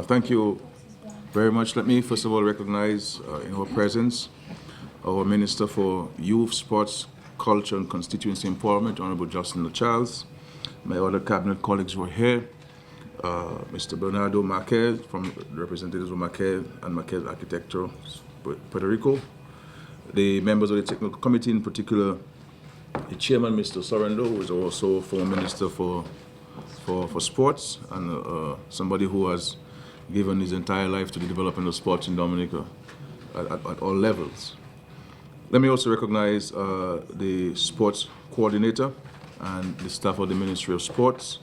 Thank you very much. Let me first of all recognize in our presence our Minister for Youth, Sports, Culture and Constituency Empowerment, Honourable Justin Charles. My other cabinet colleagues who are here, Mr. Bernardo Marques from representatives of Marques and Marques Arquitectos, Puerto Rico. The members of the technical committee, in particular, the chairman, Mr. Sorrento, who is also former minister for sports and somebody who has given his entire life to the development of sports in Dominica at all levels. Let me also recognize the sports coordinator and the staff of the Ministry of Sports,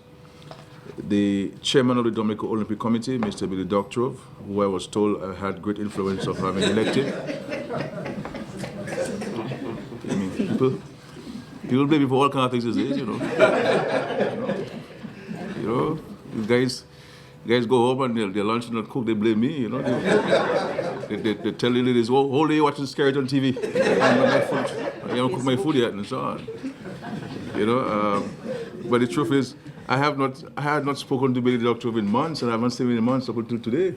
the chairman of the Dominica Olympic Committee, Mr. Billy Doctorov, who I was told I had great influence of having elected. I mean, people blame me for all kinds of things these days, you know. You guys go home and they're lunch and not cook, they blame me, you know. They tell the ladies, well, whole day watching Skerrit on TV. I haven't cooked my food yet and so on. You know, but the truth is, I had not spoken to Billy Doctorov in months, and I haven't seen him in months up until today.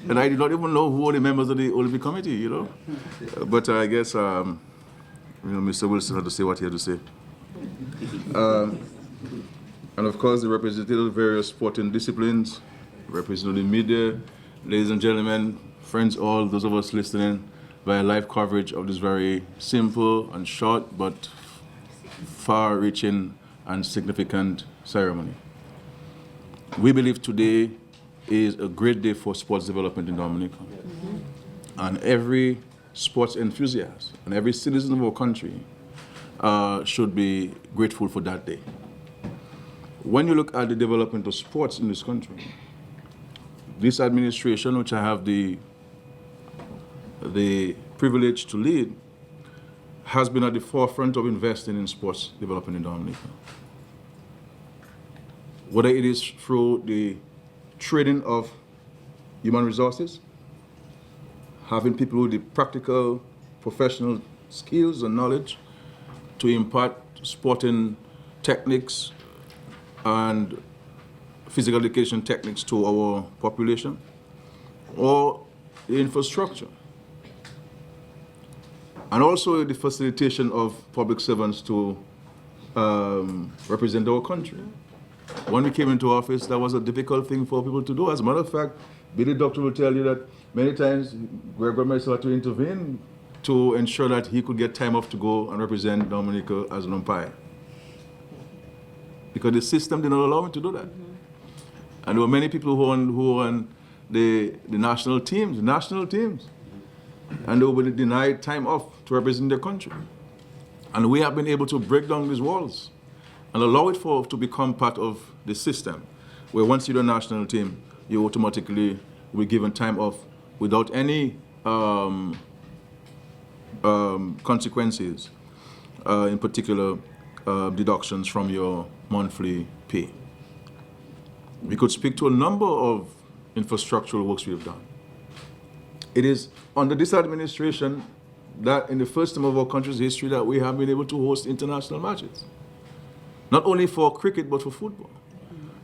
And I did not even know who were the members of the Olympic Committee, you know. But I guess, Mr. Wilson had to say what he had to say. And of course, the representatives of various sporting disciplines, representative media, ladies and gentlemen, friends all, those of us listening via live coverage of this very simple and short but far-reaching and significant ceremony. We believe today is a great day for sports development in Dominica. And every sports enthusiast and every citizen of our country should be grateful for that day. When you look at the development of sports in this country, this administration, which I have the privilege to lead, has been at the forefront of investing in sports development in Dominica. Whether it is through the training of human resources, having people with the practical, professional skills and knowledge to impart sporting techniques and physical education techniques to our population, or the infrastructure, and also the facilitation of public servants to represent our country. When we came into office, that was a difficult thing for people to do. As a matter of fact, Billy Doctor will tell you that many times Greg and myself had to intervene to ensure that he could get time off to go and represent Dominica as an umpire, because the system did not allow him to do that. And there were many people who were on the national teams, and they were denied time off to represent their country. And we have been able to break down these walls and allow it to become part of the system, where once you're a national team, you automatically will be given time off without any consequences, in particular deductions from your monthly pay. We could speak to a number of infrastructural works we have done. It is under this administration that in the first time of our country's history that we have been able to host international matches. Not only for cricket, but for football.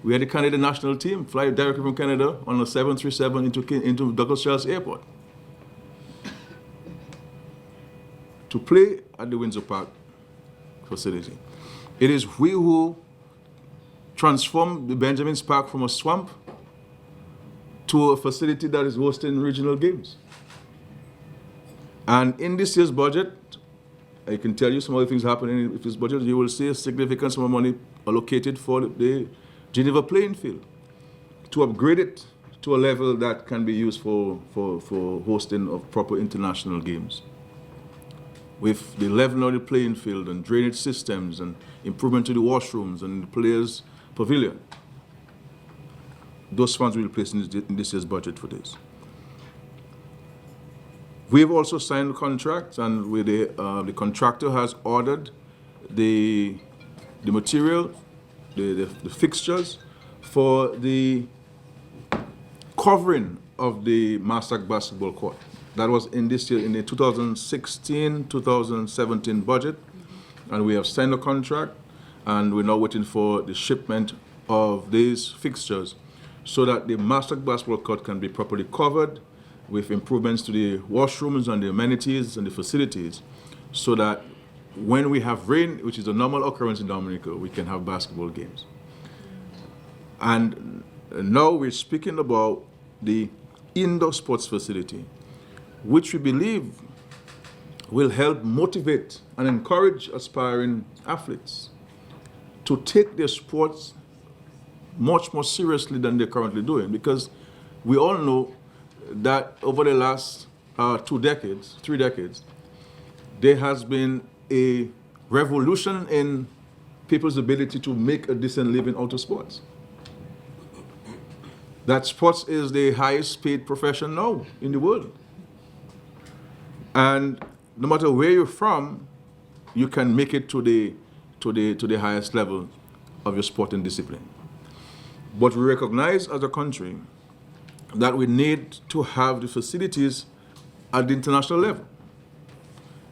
We had the Canada national team fly directly from Canada on a 737 into Douglas Charles Airport to play at the Windsor Park facility. It is we who transformed the Benjamin's Park from a swamp to a facility that is hosting regional games. And in this year's budget, I can tell you some other things happening in this budget. You will see a significant sum of money allocated for the Geneva playing field to upgrade it to a level that can be used for hosting of proper international games. With the leveling of the playing field and drainage systems and improvement to the washrooms and the players' pavilion. Those funds will be placed in this year's budget for this. We've also signed contracts, and with the contractor has ordered the material, the fixtures for the covering of the Massac basketball court. That was in this year, in the 2016-2017 budget, and we have signed a contract, and we're now waiting for the shipment of these fixtures so that the master basketball court can be properly covered with improvements to the washrooms and the amenities and the facilities, so that when we have rain, which is a normal occurrence in Dominica, we can have basketball games. And now we're speaking about the indoor sports facility, which we believe will help motivate and encourage aspiring athletes to take their sports much more seriously than they're currently doing, because we all know that over the last 3 decades, there has been a revolution in people's ability to make a decent living out of sports. That sports is the highest paid profession now in the world. And no matter where you're from, you can make it to the highest level of your sporting discipline. But we recognize as a country that we need to have the facilities at the international level.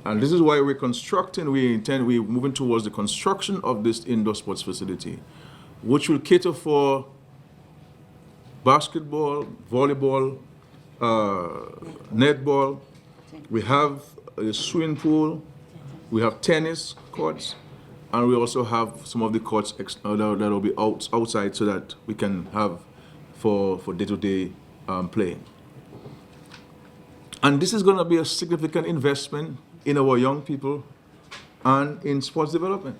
And this is why we're moving towards the construction of this indoor sports facility, which will cater for basketball, volleyball, netball. We have a swimming pool, we have tennis courts, and we also have some of the courts that will be outside, so that we can have for day-to-day playing. And this is going to be a significant investment in our young people and in sports development.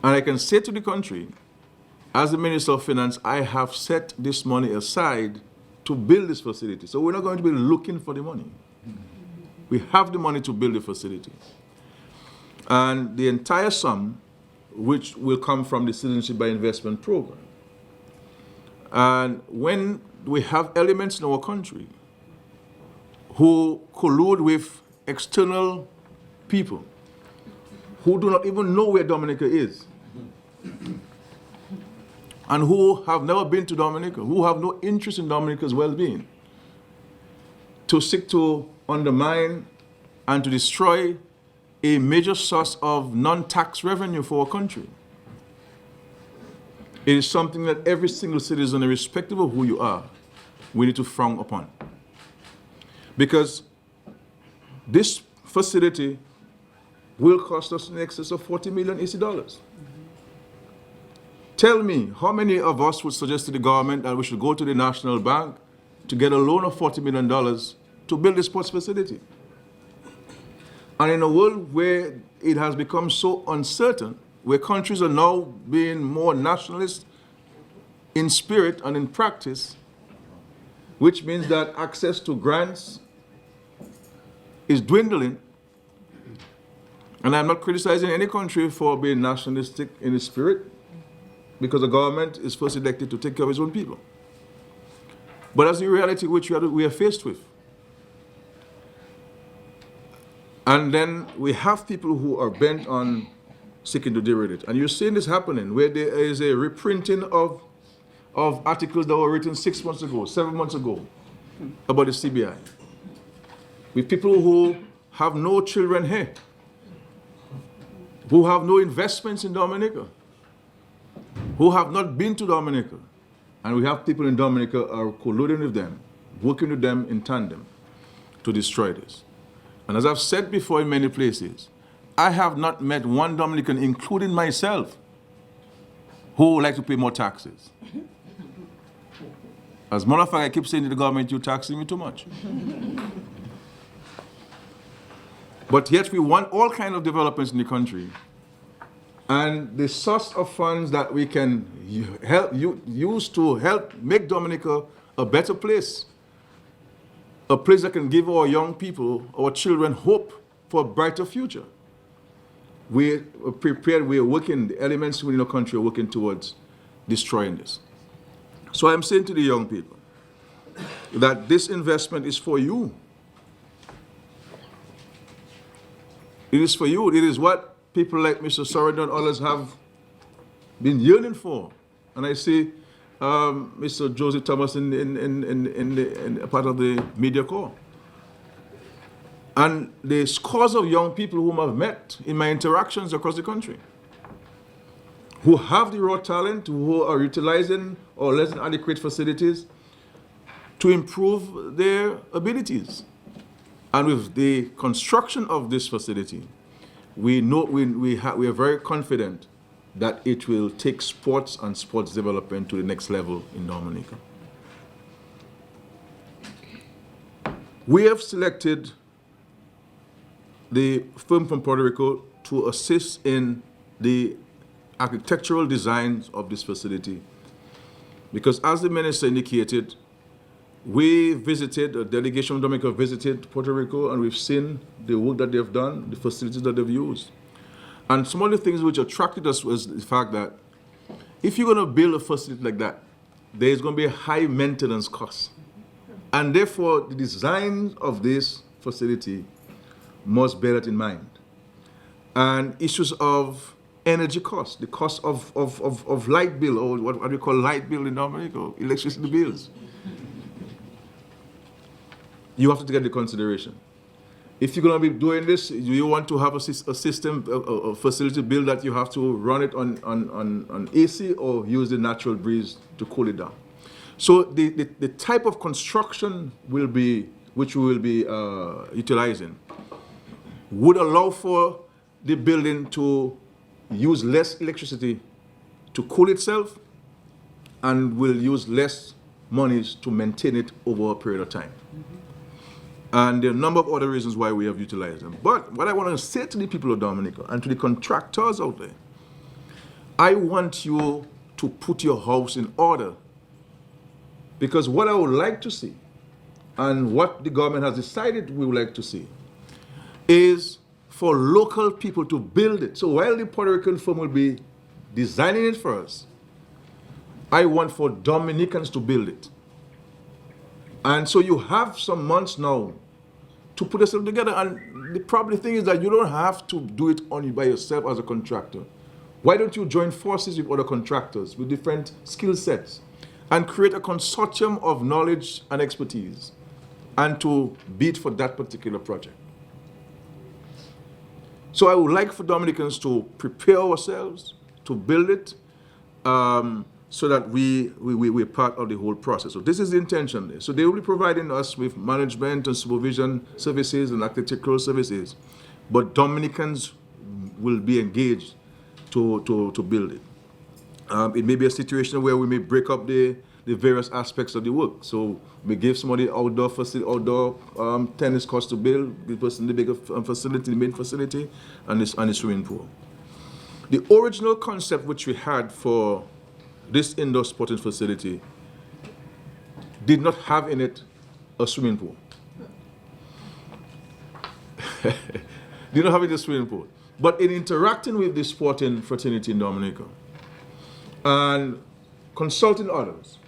And I can say to the country, as the Minister of Finance, I have set this money aside to build this facility. So we're not going to be looking for the money. We have the money to build the facility. And the entire sum, which will come from the Citizenship by Investment program. And when we have elements in our country who collude with external people who do not even know where Dominica is, and who have never been to Dominica, who have no interest in Dominica's well-being, to seek to undermine and to destroy a major source of non-tax revenue for our country. It is something that every single citizen, irrespective of who you are, we need to frown upon. Because this facility will cost us in excess of 40 million AC dollars. Tell me, how many of us would suggest to the government that we should go to the National Bank to get a loan of $40 million to build a sports facility? And in a world where it has become so uncertain, where countries are now being more nationalist in spirit and in practice, which means that access to grants is dwindling. And I'm not criticizing any country for being nationalistic in its spirit, because the government is first elected to take care of its own people. But that's the reality which we are faced with. And then we have people who are bent on seeking to deride it. And you're seeing this happening, where there is a reprinting of articles that were written 6 months ago, 7 months ago, about the CBI. With people who have no children here, who have no investments in Dominica, who have not been to Dominica. And we have people in Dominica are colluding with them, working with them in tandem to destroy this. And as I've said before in many places, I have not met one Dominican, including myself, who would like to pay more taxes. As a matter of fact, I keep saying to the government, you're taxing me too much. But yet we want all kinds of developments in the country. And the source of funds that we can use to help make Dominica a better place, a place that can give our young people, our children, hope for a brighter future. We are prepared, we are working, the elements within the country are working towards destroying this. So I'm saying to the young people that this investment is for you. It is for you. It is what people like Mr. Sorrento and others have been yearning for. And I see Mr. Joseph Thomas in part of the media corps. And the scores of young people whom I've met in my interactions across the country, who have the raw talent, who are utilizing or less than adequate facilities to improve their abilities. And with the construction of this facility, we are very confident that it will take sports and sports development to the next level in Dominica. We have selected the firm from Puerto Rico to assist in the architectural designs of this facility, because as the minister indicated, we visited, a delegation from Dominica visited Puerto Rico, and we've seen the work that they've done, the facilities that they've used. And some of the things which attracted us was the fact that if you're going to build a facility like that, there's going to be a high maintenance cost. And therefore, the design of this facility must bear that in mind. And issues of energy costs, the cost of light bill, or what we call light bill in Dominica, electricity bills. You have to take into consideration. If you're going to be doing this, you want to have a system, a facility built that you have to run it on AC or use the natural breeze to cool it down. So the type of construction which we will be utilizing would allow for the building to use less electricity to cool itself and will use less monies to maintain it over a period of time. And there are a number of other reasons why we have utilized them. But what I want to say to the people of Dominica and to the contractors out there, I want you to put your house in order. Because what I would like to see, and what the government has decided we would like to see, is for local people to build it. So while the Puerto Rican firm will be designing it for us, I want for Dominicans to build it. And so you have some months now to put yourself together. And the probably thing is that you don't have to do it only by yourself as a contractor. Why don't you join forces with other contractors with different skill sets and create a consortium of knowledge and expertise and to bid for that particular project? So I would like for Dominicans to prepare ourselves to build it so that we're part of the whole process. So this is the intention there. So they will be providing us with management and supervision services and architectural services, but Dominicans will be engaged to build it. It may be a situation where we may break up the various aspects of the work. So we give somebody outdoor tennis courts to build, give person the bigger facility, the main facility, and the swimming pool. The original concept which we had for this indoor sporting facility did not have in it a swimming pool. Did not have it a swimming pool. But in interacting with the sporting fraternity in Dominica and consulting others,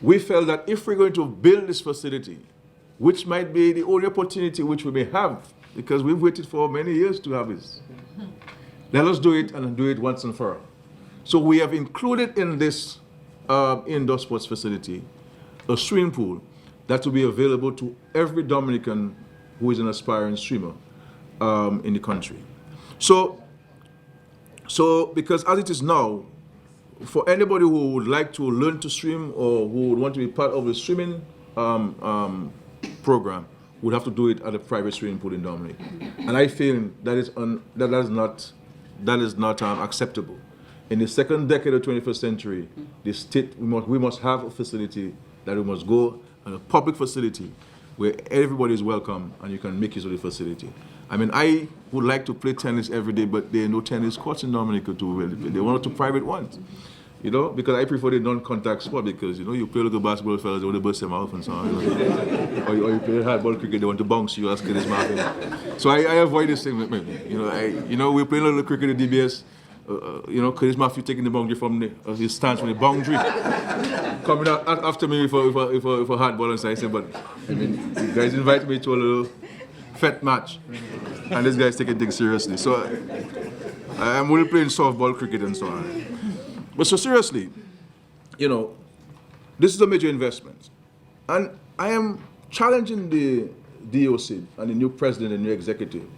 we felt that if we're going to build this facility, which might be the only opportunity which we may have, because we've waited for many years to have this, let us do it and do it once and for all. So we have included in this indoor sports facility a swimming pool that will be available to every Dominican who is an aspiring swimmer in the country. So because as it is now, for anybody who would like to learn to swim or who would want to be part of the swimming program, would have to do it at a private swimming pool in Dominica. And I feel that is not acceptable. In the second decade of the 21st century, the state, we must have a facility that we must go, and a public facility where everybody is welcome and you can make use of the facility. I mean, I would like to play tennis every day, but there are no tennis courts in Dominica to play. There are one or two private ones, because I prefer the non-contact sport, because, you play like a basketball fellas, they want to burst them out and so on. Or you play hardball cricket, they want to bounce you, ask this market. So I avoid this thing. We play a little cricket at DBS. Chris Matthew taking the boundary from his stance from the boundary, coming out after me for hardball, and so I said, but you guys invited me to a little fet match, and this guy's taking things seriously. So I'm only playing softball, cricket, and so on. But so seriously, this is a major investment, and I am challenging the DOC and the new president and new executive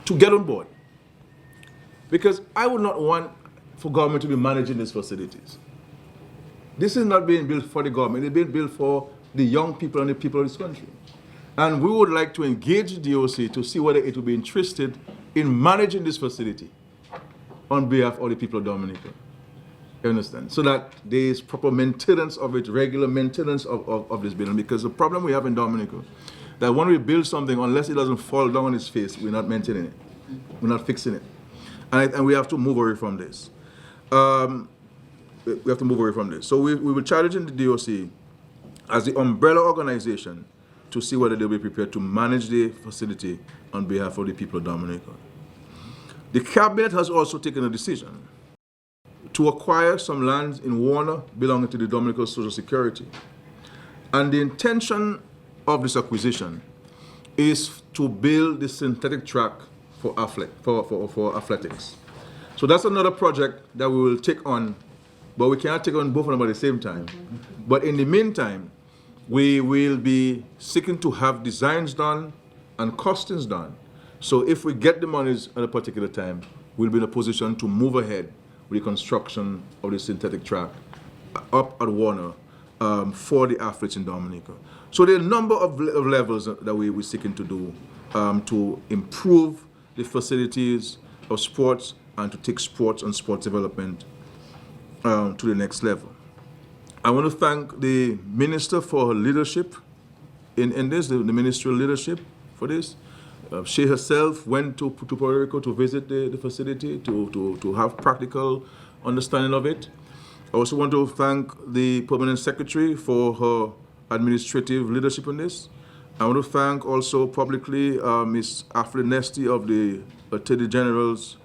to get on board. Because I would not want for government to be managing these facilities. This is not being built for the government, it's being built for the young people and the people of this country. And we would like to engage the DOC to see whether it will be interested in managing this facility on behalf of the people of Dominica. You understand? So that there is proper maintenance of it, regular maintenance of this building. Because the problem we have in Dominica, that when we build something, unless it doesn't fall down on its face, we're not maintaining it. We're not fixing it. And we have to move away from this. We have to move away from this. So we will challenge the DOC as the umbrella organization to see whether they'll be prepared to manage the facility on behalf of the people of Dominica. The cabinet has also taken a decision to acquire some lands in Warner belonging to the Dominica Social Security. And the intention of this acquisition is to build the synthetic track for athletics. So that's another project that we will take on, but we cannot take on both of them at the same time. But in the meantime, we will be seeking to have designs done and costings done. So if we get the monies at a particular time, we'll be in a position to move ahead with the construction of the synthetic track up at Warner for the athletes in Dominica. So there are a number of levels that we're seeking to do to improve the facilities of sports and to take sports and sports development to the next level. I want to thank the minister for her leadership in this, the ministerial leadership for this. She herself went to Puerto Rico to visit the facility, to have practical understanding of it. I also want to thank the permanent secretary for her administrative leadership in this. I want to thank also publicly Ms. Aflin Nesty of the Attorney General's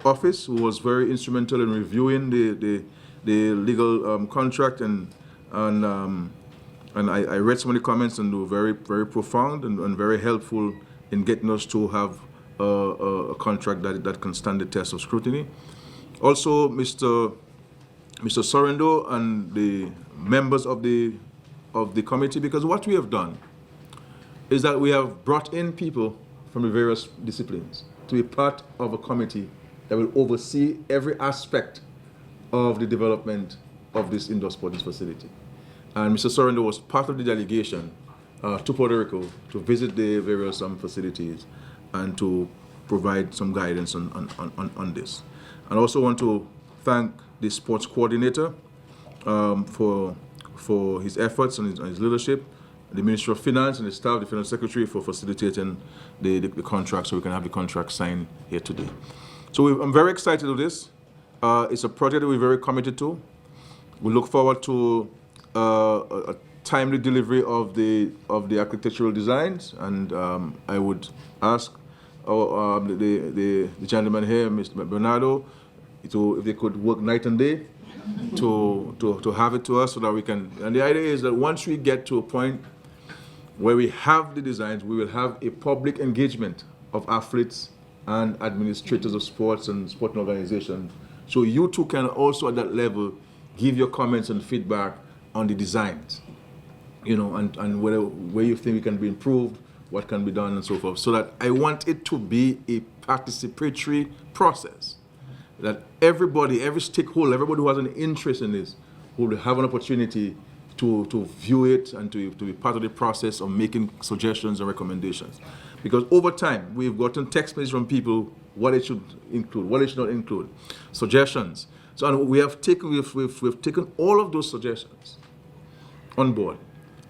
office, who was very instrumental in reviewing the legal contract, and I read some of the comments, and they were very, very profound and very helpful in getting us to have a contract that can stand the test of scrutiny. Also, Mr. Sorrento and the members of the committee, because what we have done is that we have brought in people from the various disciplines to be part of a committee that will oversee every aspect of the development of this indoor sports facility. And Mr. Sorrento was part of the delegation to Puerto Rico to visit the various facilities and to provide some guidance on this. And I also want to thank the sports coordinator for his efforts and his leadership, the Minister of Finance and the staff, the Finance Secretary, for facilitating the contract so we can have the contract signed here today. So I'm very excited of this. It's a project that we're very committed to. We look forward to a timely delivery of the architectural designs, and I would ask the gentleman here, Mr. Bernardo, if they could work night and day to have it to us so that we can. And the idea is that once we get to a point where we have the designs, we will have a public engagement of athletes and administrators of sports and sporting organizations. So you too can also at that level give your comments and feedback on the designs, and where you think it can be improved, what can be done and so forth. So that I want it to be a participatory process, that everybody, every stakeholder, everybody who has an interest in this will have an opportunity to view it and to be part of the process of making suggestions and recommendations. Because over time, we've gotten text messages from people what it should include, what it should not include, suggestions. So we've taken all of those suggestions on board,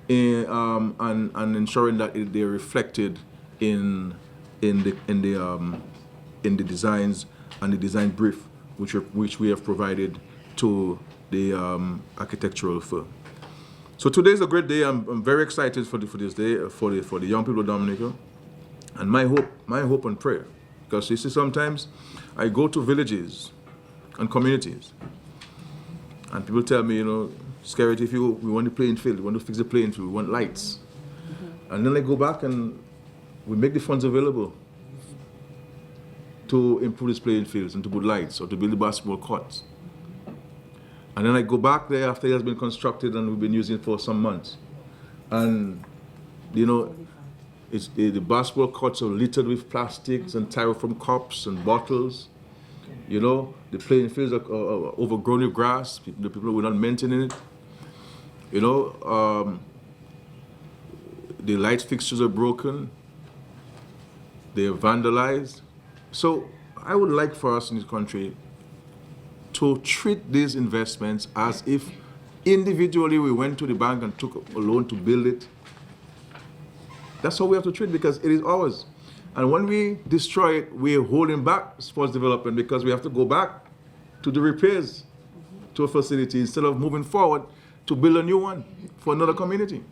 and ensuring that they're reflected in the designs and the design brief which we have provided to the architectural firm. So today is a great day. I'm very excited for this day for the young people of Dominica, and my hope and prayer, because you see sometimes I go to villages and communities, and people tell me, Skerrit, we want the playing field, we want to fix the playing field, we want lights. And then I go back and we make the funds available to improve these playing fields and to put lights or to build the basketball courts. And then I go back there after it has been constructed and we've been using it for some months. And, the basketball courts are littered with plastics and styrofoam cups and bottles. You know, the playing fields are overgrown with grass. The people were not maintaining it. You know, the light fixtures are broken. They are vandalized. So I would like for us in this country to treat these investments as if individually we went to the bank and took a loan to build it. That's how we have to treat it, because it is ours. And when we destroy it, we're holding back sports development, because we have to go back to the repairs to a facility instead of moving forward to build a new one for another community.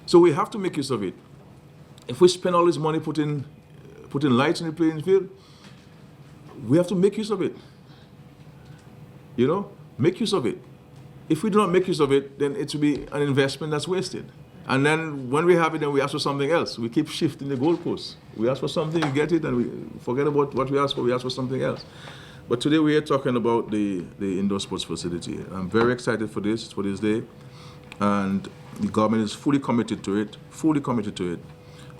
So we have to make use of it. If we spend all this money putting lights in the playing field, we have to make use of it. You know, make use of it. If we do not make use of it, then it will be an investment that's wasted. And then when we have it, then we ask for something else. We keep shifting the goalposts. We ask for something, you get it, and we forget about what we ask for something else. But today we are talking about the indoor sports facility. I'm very excited for this day. And the government is fully committed to it.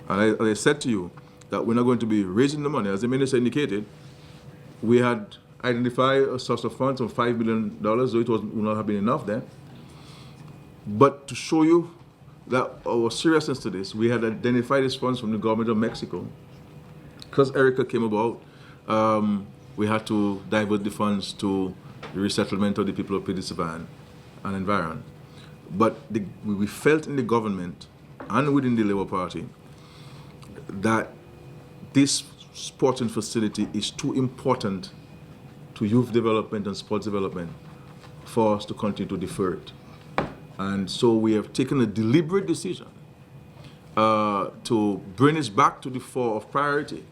And I said to you that we're not going to be raising the money. As the minister indicated, we had identified a source of funds of $5 million, though it would not have been enough then. But to show you that our seriousness to this, we had identified these funds from the government of Mexico. Because Erica came about, we had to divert the funds to the resettlement of the people of Pidisivan and environ. But we felt in the government and within the Labour Party that this sporting facility is too important to youth development and sports development for us to continue to defer it. And so we have taken a deliberate decision to bring this back to the fore of priority,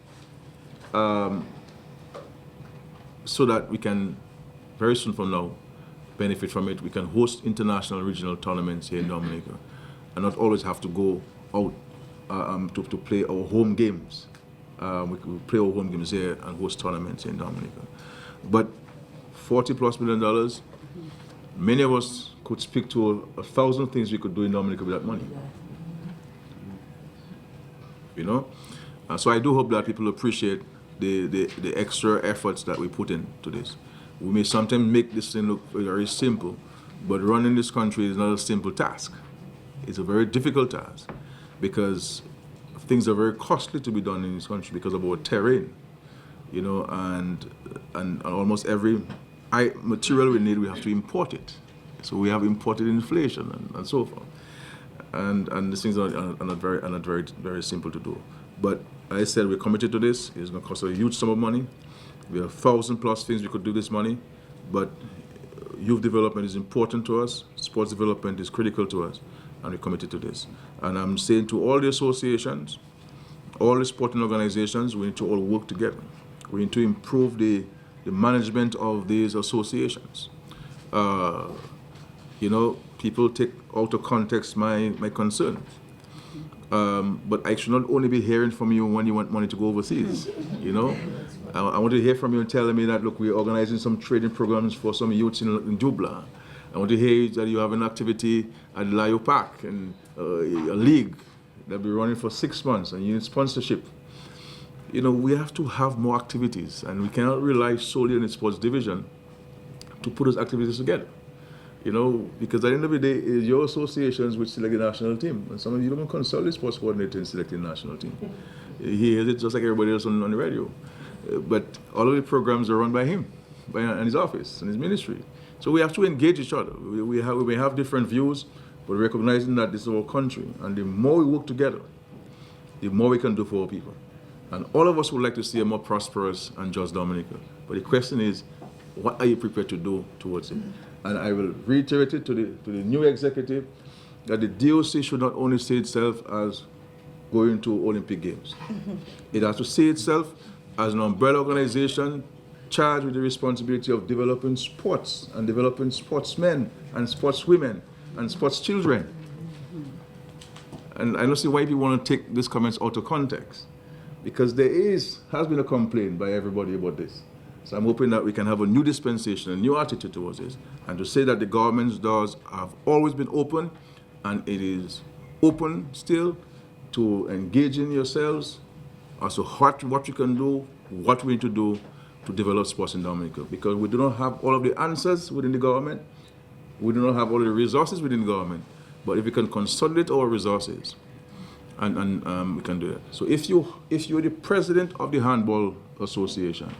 so that we can, very soon from now, benefit from it. We can host international regional tournaments here in Dominica and not always have to go out to play our home games. We could play our home games here and host tournaments here in Dominica. But $40+ million, many of us could speak to 1,000 things we could do in Dominica with that money. You know? So I do hope that people appreciate the extra efforts that we put into this. We may sometimes make this thing look very simple, but running this country is not a simple task. It's a very difficult task, because things are very costly to be done in this country because of our terrain. You know, and almost every material we need, we have to import it. So we have imported inflation and so forth. And these things are not very simple to do. But I said we're committed to this. It's going to cost a huge sum of money. We have 1,000+ things we could do this money, but youth development is important to us. Sports development is critical to us, and we're committed to this. And I'm saying to all the associations, all the sporting organizations, we need to all work together. We need to improve the management of these associations. You know, people take out of context my concerns. But I should not only be hearing from you when you want money to go overseas. You know, I want to hear from you and telling me that, look, we're organizing some training programs for some youths in Dubla. I want to hear that you have an activity at Layo Park and a league that'll be running for 6 months, and you need sponsorship. You know, we have to have more activities, and we cannot rely solely on the sports division to put those activities together. You know, because at the end of the day, it's your associations which select the national team, and some of you don't consult the sports coordinator in selecting the national team. He hears it just like everybody else on the radio. But all of the programs are run by him, and his office and his ministry. So we have to engage each other. We may have different views, but recognizing that this is our country, and the more we work together, the more we can do for our people. And all of us would like to see a more prosperous and just Dominica. But the question is, what are you prepared to do towards it? And I will reiterate it to the new executive that the DOC should not only see itself as going to Olympic Games. It has to see itself as an umbrella organization charged with the responsibility of developing sports and developing sportsmen and sportswomen and sports children. And I don't see why people want to take these comments out of context, because there has been a complaint by everybody about this. So I'm hoping that we can have a new dispensation, a new attitude towards this, and to say that the government's doors have always been open, and it is open still to engage in yourselves as to what you can do, what we need to do to develop sports in Dominica, because we do not have all of the answers within the government. We do not have all of the resources within the government. But if we can consolidate our resources, and we can do that. So if you're the president of the Handball Association,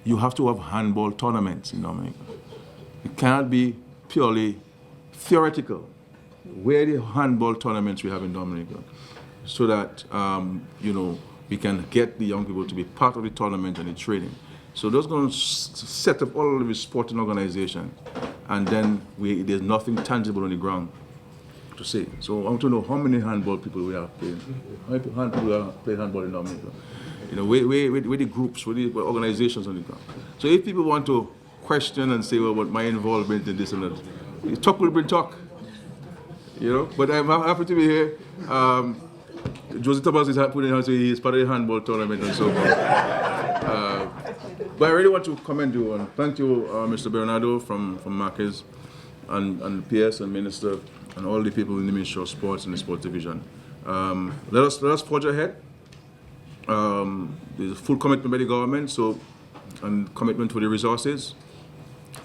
you have to have handball tournaments in Dominica. It cannot be purely theoretical. Where the handball tournaments we have in Dominica, so that we can get the young people to be part of the tournament and the training. So those going to set up all of the sporting organization, and then there's nothing tangible on the ground to say. So I want to know how many handball people we have playing. How many people are playing handball in Dominica? Where the groups, where the organizations on the ground. So if people want to question and say, well, what my involvement in this and that, talk will bring talk. But I'm happy to be here. Jose Thomas is putting out, he's part of the handball tournament and so forth. But I really want to commend you and thank you, Mr. Bernardo from Marques and PS and Minister and all the people in the Ministry of Sports and the Sports Division. Let us forge ahead. There's a full commitment by the government, and commitment for the resources.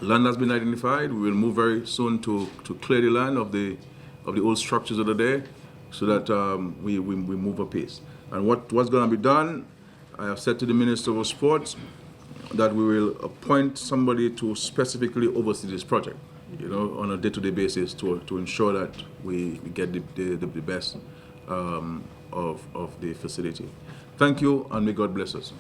Land has been identified. We will move very soon to clear the land of the old structures that are there, so that we move apace. And what's going to be done, I have said to the Minister of Sports that we will appoint somebody to specifically oversee this project, on a day-to-day basis to ensure that we get the best of the facility. Thank you, and may God bless us.